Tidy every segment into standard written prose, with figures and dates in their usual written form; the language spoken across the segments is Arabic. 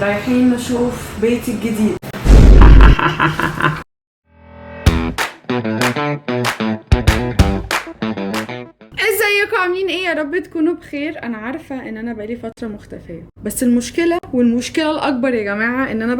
رايحين نشوف بيتي الجديد. ازيكم عاملين ايه؟ يا رب تكونوا بخير. انا عارفه ان انا بقالي فتره مختفيه، بس المشكله الاكبر يا جماعه ان انا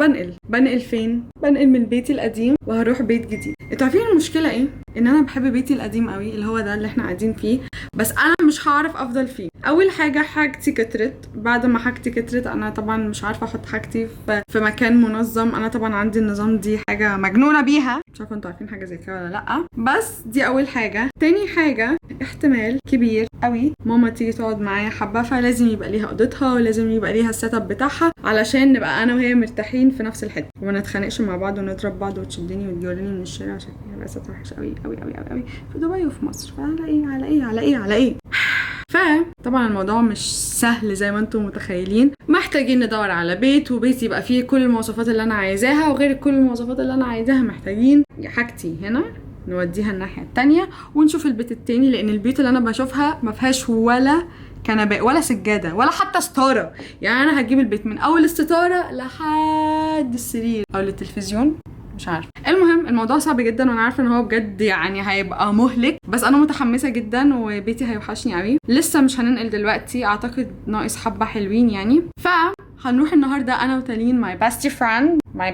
بنقل فين؟ بنقل من بيتي القديم وهروح بيت جديد. انتوا عارفين المشكله ايه؟ ان انا بحب بيتي القديم قوي اللي هو ده اللي احنا قاعدين فيه، بس انا مش هعرف افضل فيه. اول حاجه حاجتي كترت، بعد ما حاجتي كترت انا طبعا مش عارفه احط حاجتي في مكان منظم. انا طبعا عندي النظام دي حاجه مجنونه بيها، مش عارفه انتوا عارفين حاجه زي كده ولا لا. بس دي اول حاجه. تاني حاجه احتمال كبير قوي ماما تيجي تقعد معايا حبه، فلازم يبقى ليها اوضتها ولازم يبقى ليها السيت اب بتاعها علشان نبقى انا وهي مرتاحين في نفس الحته وما نتخانقش مع بعض ونضرب بعض وتشدني وتجولني من الشارع، عشان هيبقى سيت وحش قوي قوي قوي قوي قوي في دبي وفي مصر. فعلى ايه فطبعا الموضوع مش سهل زي ما انتم متخيلين. محتاجين ندور على بيت، وبيت يبقى فيه كل المواصفات اللي انا عايزاها، وغير كل المواصفات اللي انا عايزاها محتاجين حاجتي هنا نوديها الناحيه التانية ونشوف البيت التاني، لان البيوت اللي انا بشوفها ما فيهاش ولا كنبه ولا سجاده ولا حتى ستاره. يعني انا هجيب البيت من اول الستاره لحد السرير او التلفزيون، مش عارفه. المهم الموضوع صعب جدا وانا عارفه ان هو بجد يعني هيبقى مهلك، بس انا متحمسه جدا وبيتي هيوحشني قوي. لسه مش هننقل دلوقتي، اعتقد ناقص حبه حلوين يعني. هنروح النهارده انا وتالين ماي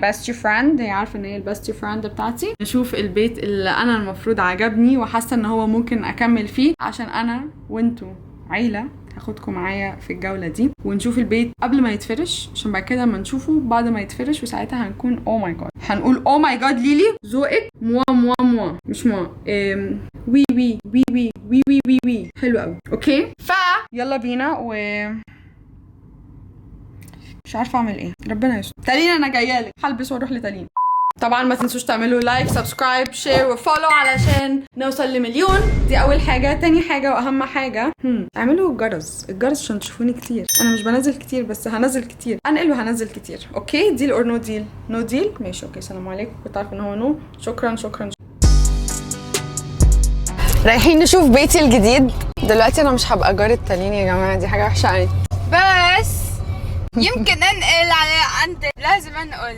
بيستي فريند، هي عارفه ان هي البيستي فريند بتاعتي، نشوف البيت اللي انا المفروض عجبني وحاسه ان هو ممكن اكمل فيه، عشان انا وانتوا عيله. هاخدكم معايا في الجوله دي ونشوف البيت قبل ما يتفرش، عشان بعد كده اما نشوفه بعد ما يتفرش، وساعتها هنكون او ماي جاد، هنقول او ماي جاد ليلي ذوقك موا مش موا وي وي وي وي وي وي وي وي حلو قوي. اوكي يلا بينا. و مش عارفه اعمل ايه، ربنا يستر. تالين انا جايالك، هلبس واروح لتالين. طبعا ما تنسوش تعملوا لايك سبسكرايب شير وفولو علشان نوصل لمليون. دي اول حاجه. تاني حاجه واهم حاجه اعملوا الجرس عشان تشوفوني كتير. انا مش بنزل كتير بس هنزل كتير، انقل وهنزل كتير. اوكي ديل اور نو ديل؟ نو ديل ماشي. اوكي سلام عليكم، كنت عارفه ان هو نو. شكرا. رايحين نشوف بيتي الجديد دلوقتي. انا مش هبقى جارة تالين يا جماعه، دي حاجه وحشه قوي، بس يمكن انقل على عندي، لازم انقل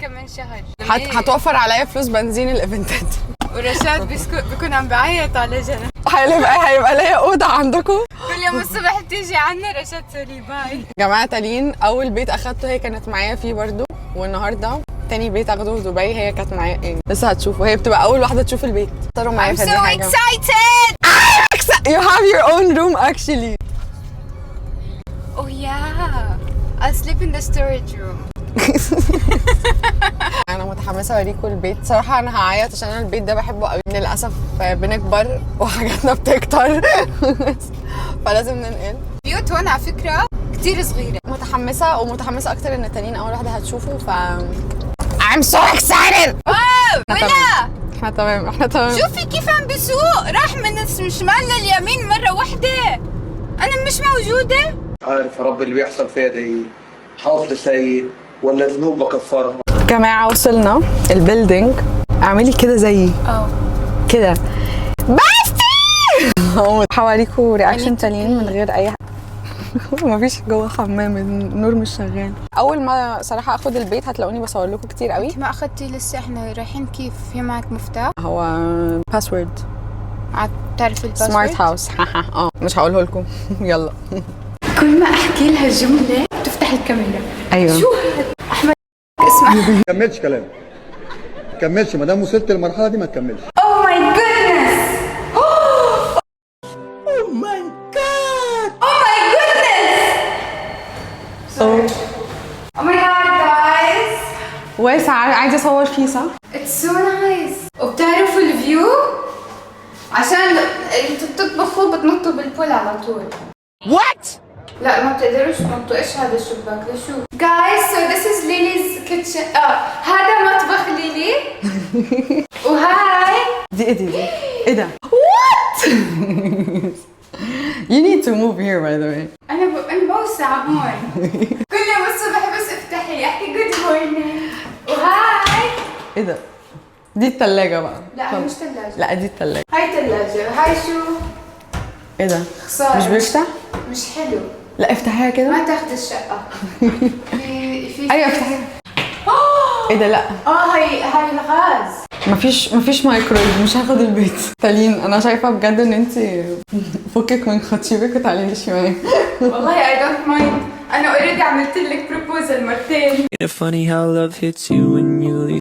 كمان شهر. هتوفر عليا فلوس بنزين الايفنتات. ورشاد بيكون عم بعيط على جنب. هيبقى ليا اوضه عندكم. كل يوم الصبح بتيجي عنا رشاد سوري باي. جماعه تالين اول بيت اخدته هي كانت معايا فيه برضو، والنهارده تاني بيت اخده في دبي هي كانت معايا. يعني لسه هتشوفوا، هي بتبقى اول واحده تشوف البيت. صاروا معايا في دي حاجه. I'm so excited. You have your own room actually. Oh yeah. I'll sleep in the storage room. انا متحمسه اوريكم البيت. صراحه انا هعيط عشان انا البيت ده بحبه قوي. للاسف بنكبر وحاجاتنا بتكتر فلازم ننقل. بيوت هون على فكره كتير صغيره. متحمسه اكتر ان التانيين اول واحده هتشوفه. I'm so excited. ولا احنا تمام. شوفي كيف عم بسوق، راح من الشمال لليمين مره واحده. انا مش موجوده. عارف يا رب اللي بيحصل فيها دي حاصل سيء ولا ذنوب بكفرها. جماعه وصلنا البيلدينج. اعملي كده زيي كده بستي. حواليكوا رياكشن تالين من غير اي مفيش جوه حمام، النور مش شغال. اول ما صراحه اخد البيت هتلاقوني بصور لكم كتير قوي. ما اخدتي لسه، احنا رايحين كيف؟ في معك مفتاح؟ هو باسورد. بتعرفي الباسورد؟ سمارت هاوس. مش هقوله لكم. يلا. كل ما احكي لها جمله تفتح الكاميرا. ايوه شو هاد؟ احمد اسمع. ما تكملش كلام، ما تكملش ما دام وصلت للمرحله دي ما تكملش. Oh my goodness. Oh my god. Oh my goodness. Sorry. Oh my god guys. واسع، عايزه اصور فيه صح؟ It's so nice. وبتعرفوا الفيو؟ عشان انتوا بتطبخوا بتنطوا بالبول على طول. What؟ لا ما بتقدروش تنطوا. ايش هذا الشباك؟ لشو؟ Guys so this is Lily's kitchen. هذا مطبخ ليلي. وهاي دي ايه ده؟ What؟ You need to move here by the way. انا بوسع هون. كل يوم الصبح بس افتحي احكي good morning. وهاي ايه ده؟ دي التلاجة بقى. لا هي مش ثلاجة. لا دي التلاجة. هاي ثلاجة. هاي شو؟ ايه ده؟ خسارة. مش بيفتح؟ مش حلو. لا افتحيها كده. ما تاخذ الشقة. في ايه ده؟ لا هاي الغاز. مفيش مايكرويف، مش هاخد البيت. تالين انا شايفه بجد ان انت فكك من خطيبك وتعالي معايا. والله I don't mind. انا اوريدي عملت لك بروبوزل مرتين. Funny how love hits you when you leave.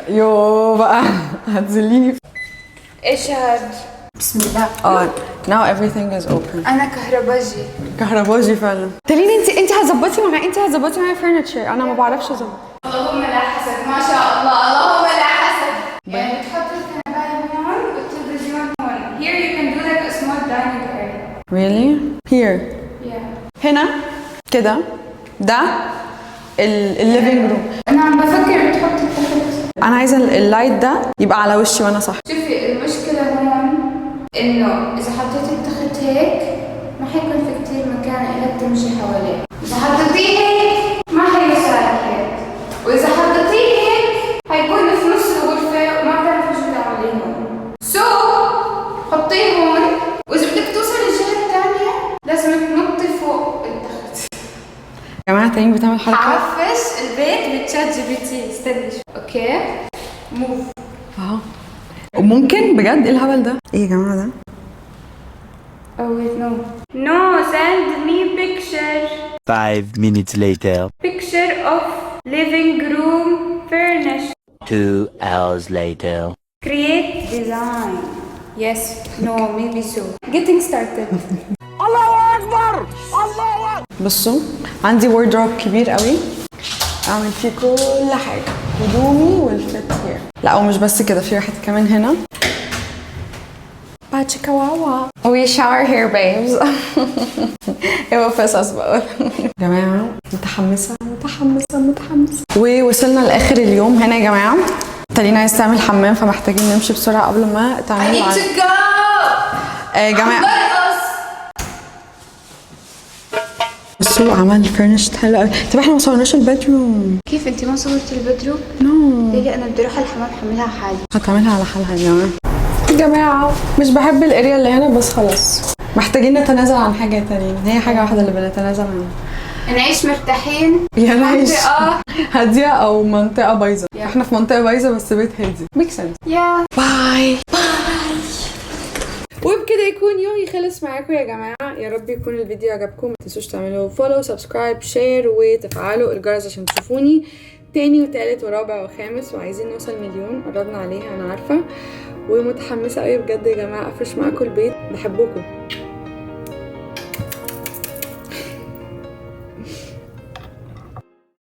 يو بقى هتذليني. ايش هاد؟ بسم الله. now everything is open. انا كهرباجي فعلا. تالين انت هتظبطي معايا فرنتشر. انا ما بعرفش اظبط. اللهم لا حسد، ما شاء الله، اللهم لا حسد. يعني تحط الكنبايه هون والتلفزيون هون. Here you can do like a small dining area. Really? Here. Yeah. هنا كده ده الليفينج روم. انا عم بفكر تحطي التخت. انا عايزه اللايت ده يبقى على وشي وانا صح. شوفي المشكله هون انه اذا حطيتي التخت هيك ما حيكون في كتير مكان إلك تمشي حواليه. اذا حطيتيه هيك ما حيوصل هيك، واذا حطيتيه هيك حيكون في نص الغرفه وما بتعرفي شو تعملي هون. حطيه هون، واذا بدك توصلي الجهه الثانيه لازم تنطي فوق التخت. يا جماعه تاني بتعمل حركه. عفش البيت بتشات GPT. استني اوكي موف. وممكن بجد ايه الهبل ده؟ ايه يا جماعه ده؟ Oh wait, no, send me picture. 5 minutes later. Picture of living room furnished. 2 hours later. Create design. Yes, no, maybe so. Getting started. بصوا عندي وردروب كبير قوي اعمل فيه كل حاجه، هدومي والفت هير. لا ومش بس كده، في واحد كمان هنا باتشيكا واوا. We shower here babes. ايوه فاسس بقول. يا جماعه متحمسه. ووصلنا لاخر اليوم هنا يا جماعه. تالينا عايز تعمل حمام فمحتاجين نمشي بسرعه قبل ما تعمل. I need to go. يا جماعه بصوا عمل فرنشت حلو قوي. طب احنا ما صورناش البيدروم. كيف انت ما صورتي البدروم؟ نو. ليه؟ انا بدي اروح الحمام حملها حالي. هتعملها على حالها يا جماعه. مش بحب الاريا اللي هنا بس خلاص محتاجين نتنازل عن حاجه تانية. هي حاجه واحده اللي بنتنازل عنها. نعيش مرتاحين. يا نعيش منطقة هاديه او منطقه بايظه. احنا في منطقه بايظه بس بيت هادي. ميك سنس. يا باي. وبكده يكون يومي خلص معاكم يا جماعه. يا رب يكون الفيديو عجبكم. ما تنسوش تعملوا فولو سبسكرايب شير وتفعلوا الجرس عشان تشوفوني تاني وتالت ورابع وخامس. وعايزين نوصل 1,000,000. قربنا عليها انا عارفه، ومتحمسه قوي بجد يا جماعه افرش معاكم البيت. بحبكم.